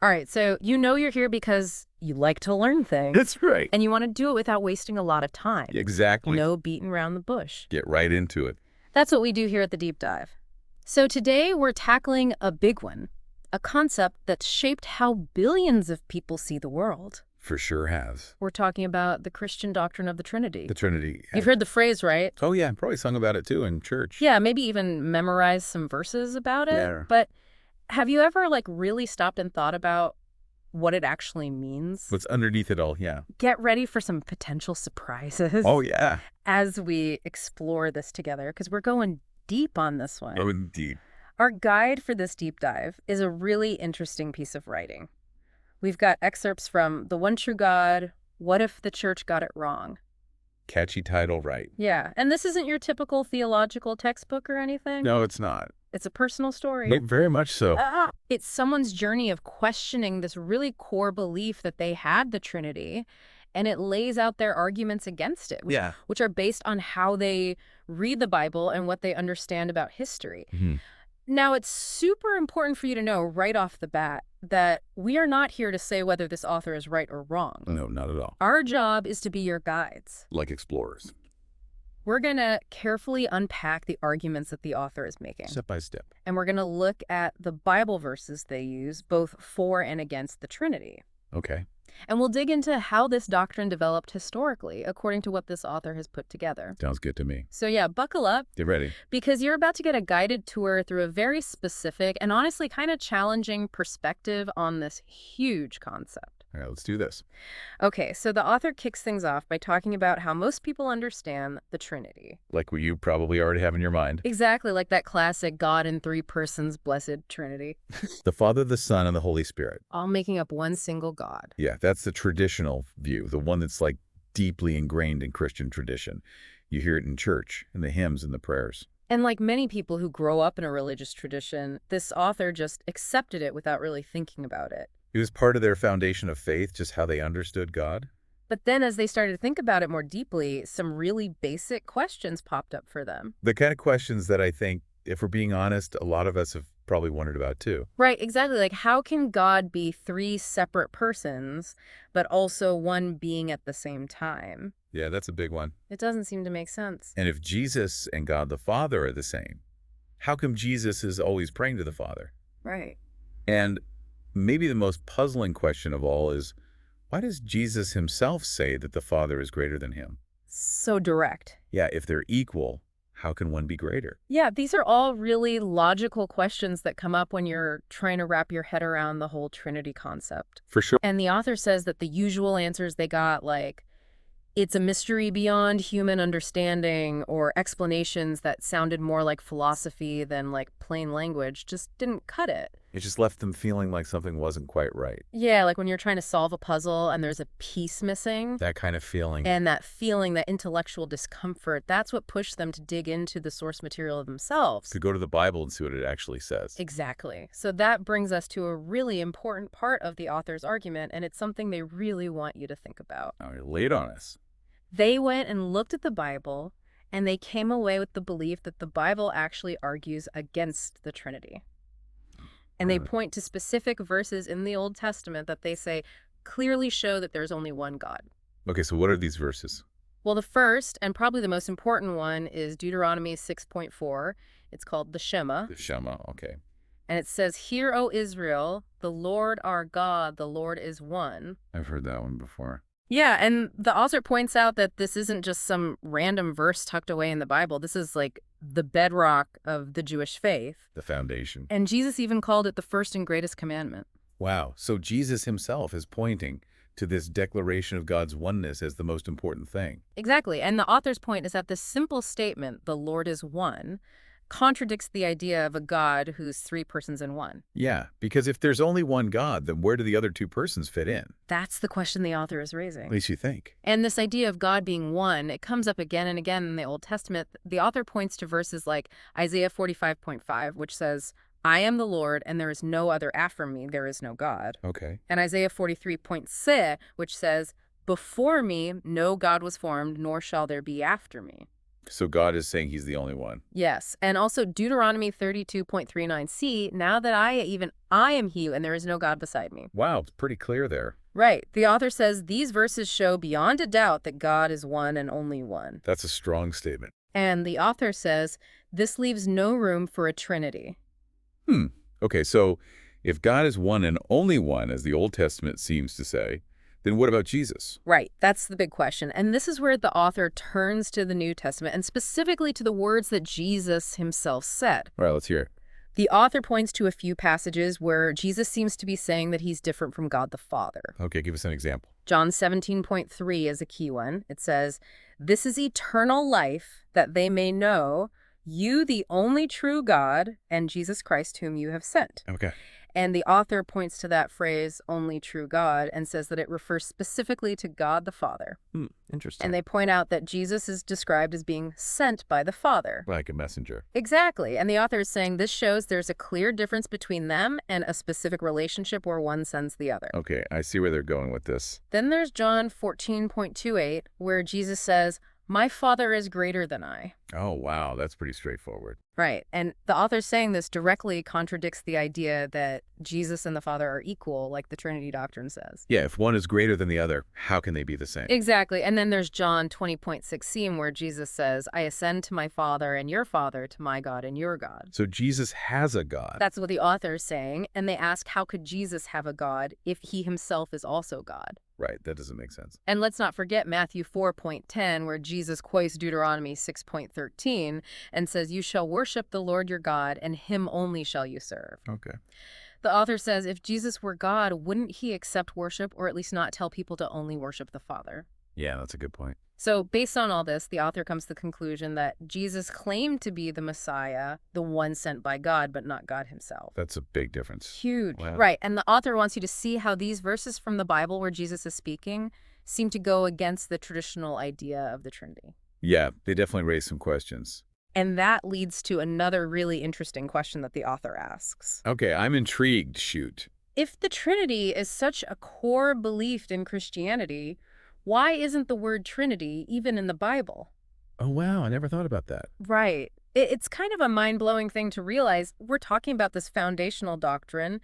All right, so you know you're here because you like to learn things. That's right. And you want to do it without wasting a lot of time. Exactly. No beating around the bush. Get right into it. That's what we do here at the Deep Dive. So today we're tackling a big one, a concept that's shaped how billions of people see the world. For sure has. We're talking about the Christian doctrine of the Trinity. The Trinity. You've heard the phrase, right? Oh, yeah. Probably sung about it, too, in church. Yeah, maybe even memorized some verses about it. Yeah. But have you ever, really stopped and thought about what it actually means? What's underneath it all, yeah. Get ready for some potential surprises. Oh, yeah. As we explore this together, because we're going deep on this one. Oh, indeed. Our guide for this deep dive is a really interesting piece of writing. We've got excerpts from The One True God, What If the Church Got It Wrong? Catchy title, right. Yeah, and this isn't your typical theological textbook or anything. No, it's not. It's a personal story. But very much so. It's someone's journey of questioning this really core belief that they had the Trinity, and it lays out their arguments against it, which are based on how they read the Bible and what they understand about history. Mm-hmm. Now, it's super important for you to know right off the bat that we are not here to say whether this author is right or wrong. No, not at all. Our job is to be your guides. Like explorers. We're going to carefully unpack the arguments that the author is making. Step by step. And we're going to look at the Bible verses they use, both for and against the Trinity. Okay. And we'll dig into how this doctrine developed historically, according to what this author has put together. Sounds good to me. So yeah, buckle up. Get ready. Because you're about to get a guided tour through a very specific and honestly kind of challenging perspective on this huge concept. All right, let's do this. Okay, so the author kicks things off by talking about how most people understand the Trinity. Like what you probably already have in your mind. Exactly, like that classic God in three persons, blessed Trinity. The Father, the Son, and the Holy Spirit. All making up one single God. Yeah, that's the traditional view, the one that's deeply ingrained in Christian tradition. You hear it in church, in the hymns and the prayers. And like many people who grow up in a religious tradition, this author just accepted it without really thinking about it. It was part of their foundation of faith, just how they understood God. But then as they started to think about it more deeply, some really basic questions popped up for them. The kind of questions that I think, if we're being honest, a lot of us have probably wondered about too. Right, exactly. Like, how can God be three separate persons, but also one being at the same time? Yeah, that's a big one. It doesn't seem to make sense. And if Jesus and God the Father are the same, how come Jesus is always praying to the Father? Right. And maybe the most puzzling question of all is, why does Jesus himself say that the Father is greater than him? So direct. Yeah, if they're equal, how can one be greater? Yeah, these are all really logical questions that come up when you're trying to wrap your head around the whole Trinity concept. For sure. And the author says that the usual answers they got, like, it's a mystery beyond human understanding, or explanations that sounded more like philosophy than like plain language, just didn't cut it. It just left them feeling like something wasn't quite right. Yeah, like when you're trying to solve a puzzle and there's a piece missing. That kind of feeling. And that feeling, that intellectual discomfort, that's what pushed them to dig into the source material themselves. To go to the Bible and see what it actually says. Exactly. So that brings us to a really important part of the author's argument, and it's something they really want you to think about. All right, lay it on us. They went and looked at the Bible, and they came away with the belief that the Bible actually argues against the Trinity. And they point to specific verses in the Old Testament that they say clearly show that there's only one God. Okay, so what are these verses? Well, the first, and probably the most important one, is Deuteronomy 6.4. It's called the Shema. The Shema, okay. And it says, "Hear, O Israel, the Lord our God, the Lord is one." I've heard that one before. Yeah, and the author points out that this isn't just some random verse tucked away in the Bible. This is like the bedrock of the Jewish faith. The foundation. And Jesus even called it the first and greatest commandment. Wow, so Jesus himself is pointing to this declaration of God's oneness as the most important thing. Exactly, and the author's point is that this simple statement, the Lord is one, contradicts the idea of a God who's three persons in one. Yeah, because if there's only one God, then where do the other two persons fit in? That's the question the author is raising. At least you think. And this idea of God being one, it comes up again and again in the Old Testament. The author points to verses like Isaiah 45.5, which says, "I am the Lord, and there is no other after me, there is no God." Okay. And Isaiah 43.6, which says, "Before me no God was formed, nor shall there be after me." So God is saying he's the only one. Yes, and also Deuteronomy 32.39c, now that I am he, and there is no God beside me. Wow, it's pretty clear there. Right. The author says these verses show beyond a doubt that God is one and only one. That's a strong statement. And the author says this leaves no room for a trinity. Okay, so if God is one and only one, as the Old Testament seems to say, then what about Jesus? Right. That's the big question. And this is where the author turns to the New Testament and specifically to the words that Jesus himself said. All right, let's hear it. The author points to a few passages where Jesus seems to be saying that he's different from God the Father. Okay, give us an example. John 17.3 is a key one. It says, "This is eternal life, that they may know you, the only true God, and Jesus Christ, whom you have sent." Okay. And the author points to that phrase, only true God, and says that it refers specifically to God the Father. Interesting. And they point out that Jesus is described as being sent by the Father. Like a messenger. Exactly. And the author is saying this shows there's a clear difference between them and a specific relationship where one sends the other. Okay, I see where they're going with this. Then there's John 14.28, where Jesus says, "My Father is greater than I." Oh, wow, that's pretty straightforward. Right. And the author saying this directly contradicts the idea that Jesus and the Father are equal, like the Trinity doctrine says. Yeah, if one is greater than the other, how can they be the same? Exactly. And then there's John 20.16, where Jesus says, "I ascend to my Father and your Father, to my God and your God." So Jesus has a God. That's what the author is saying. And they ask, how could Jesus have a God if he himself is also God? Right, that doesn't make sense. And let's not forget Matthew 4.10, where Jesus quotes Deuteronomy 6.13 and says, "You shall worship the Lord your God, and him only shall you serve." Okay. The author says if Jesus were God, wouldn't he accept worship, or at least not tell people to only worship the Father? Yeah, that's a good point. So based on all this, the author comes to the conclusion that Jesus claimed to be the Messiah, the one sent by God, but not God himself. That's a big difference. Huge. Wow. Right. And the author wants you to see how these verses from the Bible where Jesus is speaking seem to go against the traditional idea of the Trinity. Yeah, they definitely raise some questions. And that leads to another really interesting question that the author asks. Okay, I'm intrigued. Shoot. If the Trinity is such a core belief in Christianity, why isn't the word Trinity even in the Bible? Oh, wow, I never thought about that. Right. It's kind of a mind-blowing thing to realize. We're talking about this foundational doctrine,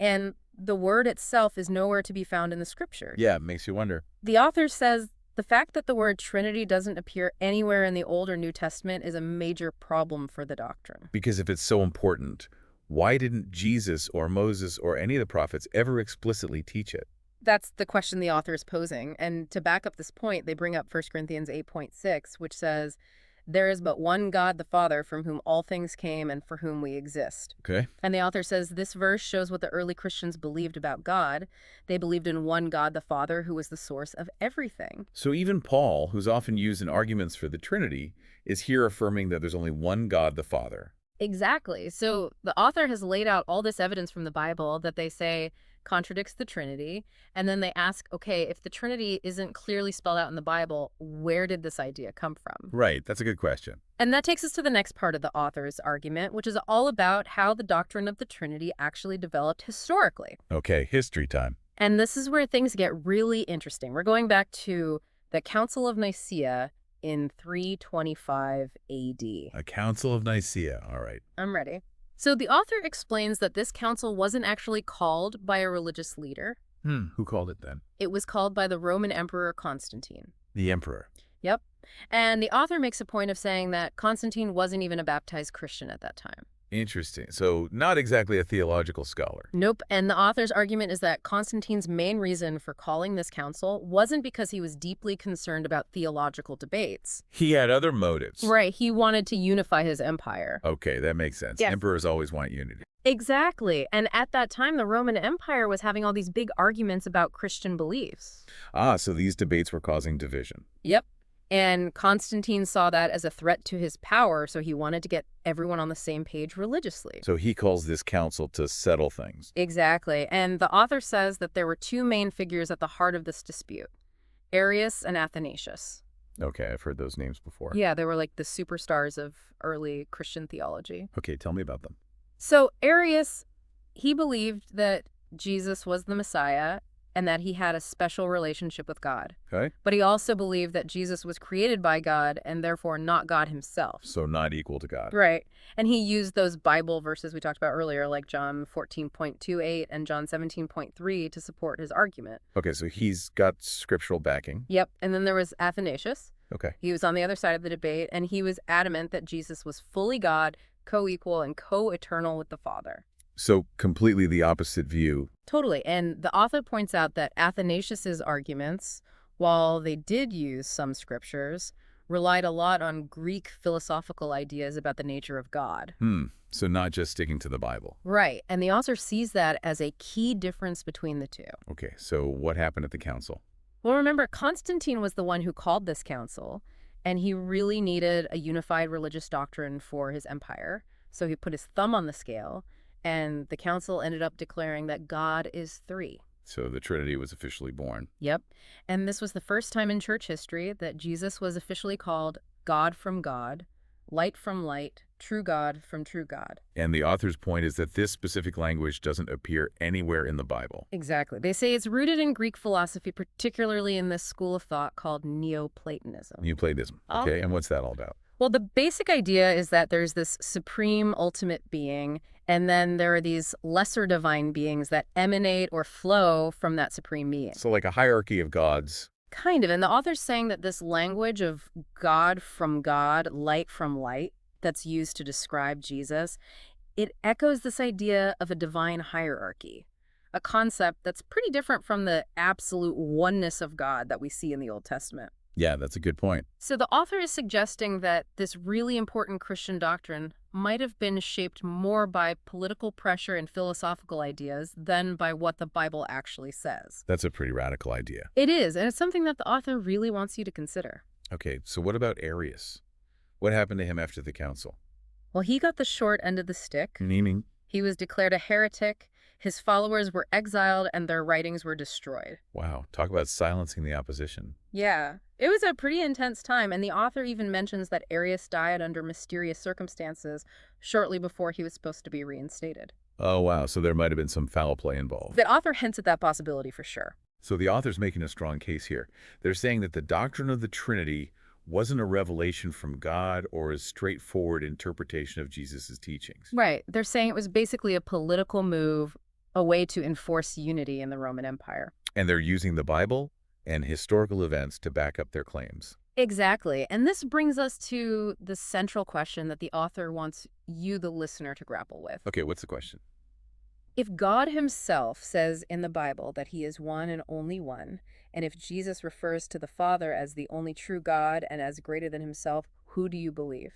and the word itself is nowhere to be found in the scriptures. Yeah, it makes you wonder. The author says the fact that the word Trinity doesn't appear anywhere in the Old or New Testament is a major problem for the doctrine. Because if it's so important, why didn't Jesus or Moses or any of the prophets ever explicitly teach it? That's the question the author is posing. And to back up this point, they bring up 1 Corinthians 8.6, which says, "There is but one God, the Father, from whom all things came and for whom we exist." Okay. And the author says this verse shows what the early Christians believed about God. They believed in one God, the Father, who was the source of everything. So even Paul, who's often used in arguments for the Trinity, is here affirming that there's only one God, the Father. Exactly. So the author has laid out all this evidence from the Bible that they say contradicts the Trinity. And then they ask, okay, if the Trinity isn't clearly spelled out in the Bible, where did this idea come from? Right, that's a good question. And that takes us to the next part of the author's argument, which is all about how the doctrine of the Trinity actually developed historically. Okay, history time. And this is where things get really interesting. We're going back to the Council of Nicaea in 325 AD. A Council of Nicaea, all right. I'm ready. So the author explains that this council wasn't actually called by a religious leader. Who called it then? It was called by the Roman Emperor Constantine. The emperor. Yep. And the author makes a point of saying that Constantine wasn't even a baptized Christian at that time. Interesting. So not exactly a theological scholar. Nope. And the author's argument is that Constantine's main reason for calling this council wasn't because he was deeply concerned about theological debates. He had other motives. Right. He wanted to unify his empire. Okay, that makes sense. Yes. Emperors always want unity. Exactly. And at that time, the Roman Empire was having all these big arguments about Christian beliefs. Ah, so these debates were causing division. Yep. And Constantine saw that as a threat to his power, so he wanted to get everyone on the same page religiously. So he calls this council to settle things. Exactly. And the author says that there were two main figures at the heart of this dispute, Arius and Athanasius. Okay, I've heard those names before. Yeah, they were like the superstars of early Christian theology. Okay, tell me about them. So Arius, he believed that Jesus was the Messiah, and that he had a special relationship with God. Okay. But he also believed that Jesus was created by God and therefore not God himself. So not equal to God. Right. And he used those Bible verses we talked about earlier, like John 14.28 and John 17.3, to support his argument. Okay, so he's got scriptural backing. Yep. And then there was Athanasius. Okay. He was on the other side of the debate, and he was adamant that Jesus was fully God, co-equal, and co-eternal with the Father. So completely the opposite view. Totally. And the author points out that Athanasius's arguments, while they did use some scriptures, relied a lot on Greek philosophical ideas about the nature of God. So not just sticking to the Bible. Right. And the author sees that as a key difference between the two. Okay, so what happened at the council? Well, remember, Constantine was the one who called this council, and he really needed a unified religious doctrine for his empire. So he put his thumb on the scale, and the council ended up declaring that God is three. So the Trinity was officially born. Yep. And this was the first time in church history that Jesus was officially called God from God, light from light, true God from true God. And the author's point is that this specific language doesn't appear anywhere in the Bible. Exactly. They say it's rooted in Greek philosophy, particularly in this school of thought called Neoplatonism. Neoplatonism. Okay, and what's that all about? Well, the basic idea is that there's this supreme ultimate being, and then there are these lesser divine beings that emanate or flow from that supreme being. So like a hierarchy of gods. Kind of. And the author's saying that this language of God from God, light from light, that's used to describe Jesus, it echoes this idea of a divine hierarchy, a concept that's pretty different from the absolute oneness of God that we see in the Old Testament. Yeah, that's a good point. So the author is suggesting that this really important Christian doctrine might have been shaped more by political pressure and philosophical ideas than by what the Bible actually says. That's a pretty radical idea. It is, and it's something that the author really wants you to consider. Okay, so what about Arius? What happened to him after the council? Well, he got the short end of the stick. Meaning? He was declared a heretic, his followers were exiled, and their writings were destroyed. Wow, talk about silencing the opposition. Yeah, it was a pretty intense time, and the author even mentions that Arius died under mysterious circumstances shortly before he was supposed to be reinstated. Oh, wow, so there might have been some foul play involved. The author hints at that possibility for sure. So the author's making a strong case here. They're saying that the doctrine of the Trinity wasn't a revelation from God or a straightforward interpretation of Jesus' teachings. Right. They're saying it was basically a political move, a way to enforce unity in the Roman Empire. And they're using the Bible and historical events to back up their claims. Exactly. And this brings us to the central question that the author wants you, the listener, to grapple with. Okay, what's the question? If God himself says in the Bible that he is one and only one, and if Jesus refers to the Father as the only true God and as greater than himself, who do you believe?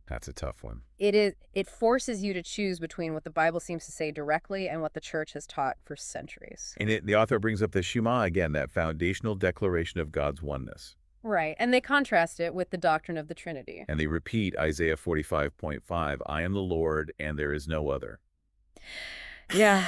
That's a tough one. It forces you to choose between what the Bible seems to say directly and what the church has taught for centuries. And the author brings up the Shema again, that foundational declaration of God's oneness. Right, and they contrast it with the doctrine of the Trinity. And they repeat Isaiah 45.5, I am the Lord and there is no other. Yeah,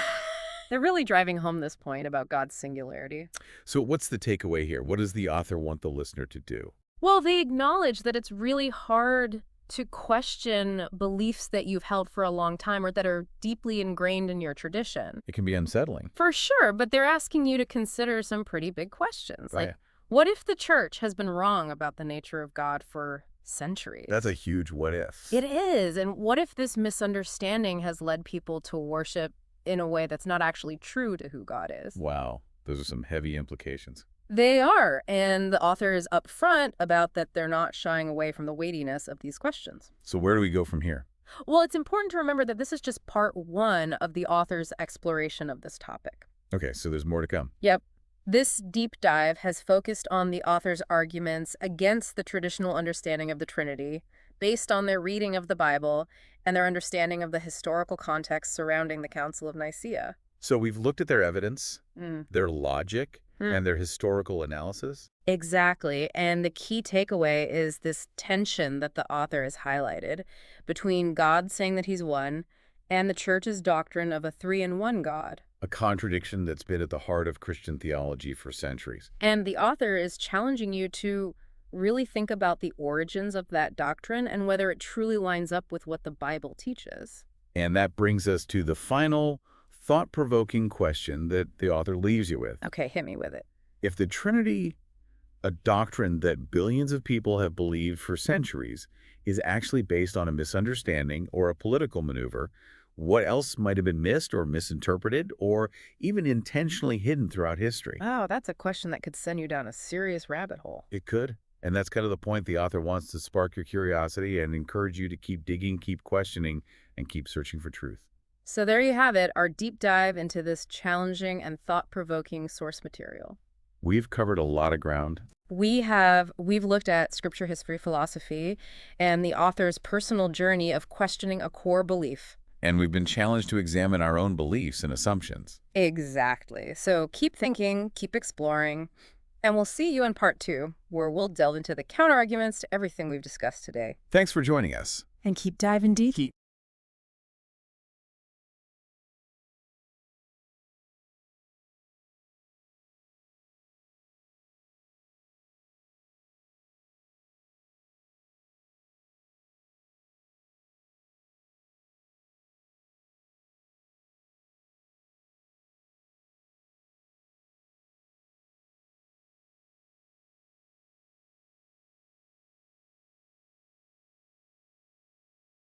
they're really driving home this point about God's singularity. So what's the takeaway here? What does the author want the listener to do? Well, they acknowledge that it's really hard to question beliefs that you've held for a long time or that are deeply ingrained in your tradition. It can be unsettling. For sure, but they're asking you to consider some pretty big questions. Like, what if the church has been wrong about the nature of God for centuries? That's a huge what if. It is. And what if this misunderstanding has led people to worship in a way that's not actually true to who God is? Wow, those are some heavy implications. They are, and the author is upfront about that they're not shying away from the weightiness of these questions. So where do we go from here? Well, it's important to remember that this is just part one of the author's exploration of this topic. Okay, so there's more to come. Yep. This deep dive has focused on the author's arguments against the traditional understanding of the Trinity, based on their reading of the Bible and their understanding of the historical context surrounding the Council of Nicaea. So we've looked at their evidence, their logic, and their historical analysis. Exactly. And the key takeaway is this tension that the author has highlighted between God saying that he's one and the church's doctrine of a three-in-one God. A contradiction that's been at the heart of Christian theology for centuries. And the author is challenging you to really think about the origins of that doctrine and whether it truly lines up with what the Bible teaches. And that brings us to the final thought-provoking question that the author leaves you with. Okay, hit me with it. If the Trinity, a doctrine that billions of people have believed for centuries, is actually based on a misunderstanding or a political maneuver, what else might have been missed or misinterpreted or even intentionally hidden throughout history? Oh, that's a question that could send you down a serious rabbit hole. It could. And that's kind of the point. The author wants to spark your curiosity and encourage you to keep digging, keep questioning, and keep searching for truth. So there you have it, our deep dive into this challenging and thought-provoking source material. We've covered a lot of ground. We've looked at scripture, history, philosophy, and the author's personal journey of questioning a core belief. And we've been challenged to examine our own beliefs and assumptions. Exactly. So keep thinking, keep exploring, and we'll see you in part 2, where we'll delve into the counterarguments to everything we've discussed today. Thanks for joining us. And keep diving deep.